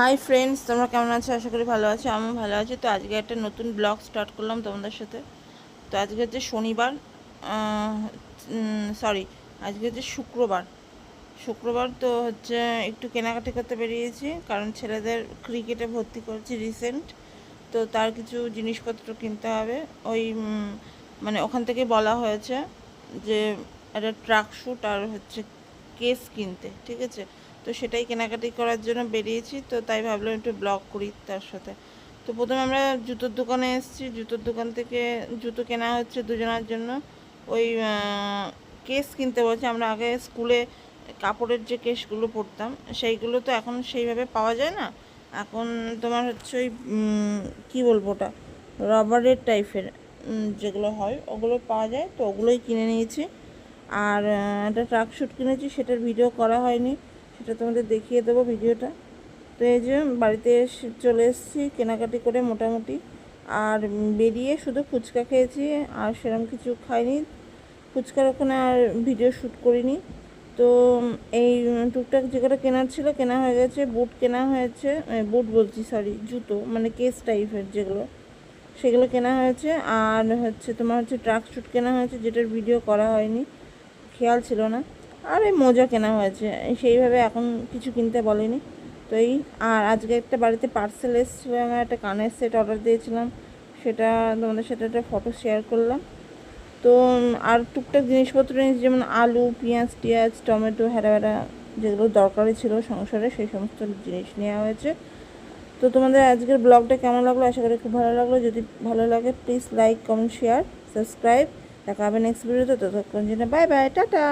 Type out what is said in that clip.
Hi friends, তোমরা কেমন আছো? আশা করি ভালো আছো। আমিও ভালো আছি। তো আজকে একটা নতুন ব্লগ স্টার্ট করলাম তোমাদের সাথে। তো আজকে হচ্ছে শনিবার, সরি, আজকে হচ্ছে শুক্রবার। তো হচ্ছে একটু কেনাকাটি করতে বেরিয়েছি, কারণ ছেলেদের ক্রিকেটে ভর্তি করেছি রিসেন্ট। তো তার কিছু জিনিসপত্র কিনতে হবে। ওই মানে ওখান থেকে বলা হয়েছে যে একটা ট্রাক শ্যুট আর হচ্ছে কেস কিনতে, ঠিক আছে? তো সেটাই কেনাকাটি করার জন্য বেরিয়েছি। তো তাই ভাবলাম একটু ব্লগ করি তার সাথে। তো প্রথমে আমরা জুতোর দোকানে এসেছি। জুতোর দোকান থেকে জুতো কেনা হচ্ছে দুজনের জন্য। ওই কেস কিনতে বলছে। আমরা আগে স্কুলে কাপড়ের যে কেসগুলো পরতাম, সেইগুলো তো এখন সেইভাবে পাওয়া যায় না। এখন তোমার হচ্ছে ওই কী বলবো, ওটা রাবারের টাইপের যেগুলো হয় ওগুলো পাওয়া যায়। তো ওগুলোই কিনে নিয়েছি। আর একটা ট্রাক শ্যুট কিনেছি, সেটার ভিডিও করা হয়নি, সেটা তোমাদের দেখিয়ে দেবো ভিডিওটা। তো এই যে বাড়িতে চলে এসেছি কেনাকাটি করে মোটামুটি। আর বেরিয়ে শুধু ফুচকা খেয়েছি, আর সেরকম কিছু খাইনি। ফুচকার ওখানে আর ভিডিও শ্যুট করিনি। তো এই টুকটাক যে কটা কেনার ছিল কেনা হয়ে গেছে। বুট কেনা হয়েছে, বুট বলছি সরি, জুতো মানে কেস টাইপের যেগুলো, সেগুলো কেনা হয়েছে। আর হচ্ছে তোমার হচ্ছে ট্রাক শ্যুট কেনা হয়েছে, যেটার ভিডিও করা হয়নি, খেয়াল ছিল না। আর এই মোজা কেনা হয়েছে, সেইভাবে এখন কিছু কিনতে বলেনি। তো এই, আর আজকে একটা বাড়িতে পার্সেল এসেছিলো, আমার একটা কানের সেট অর্ডার দিয়েছিলাম, সেটা তোমাদের সাথে একটা ফটো শেয়ার করলাম। তো আর টুকটাক জিনিসপত্র নিয়েছি, যেমন আলু, পেঁয়াজ টিয়াজ, টমেটো, হ্যাড়া যেগুলো দরকারি ছিল সংসারে, সেই সমস্ত জিনিস নেওয়া হয়েছে। তো তোমাদের আজকের ব্লগটা কেমন লাগলো? আশা করি খুব ভালো লাগলো। যদি ভালো লাগে please like, comment, share, subscribe. দেখা হবে নেক্সট ভিডিওতে। ততক্ষণ জন্য বাই বাই, টাটা।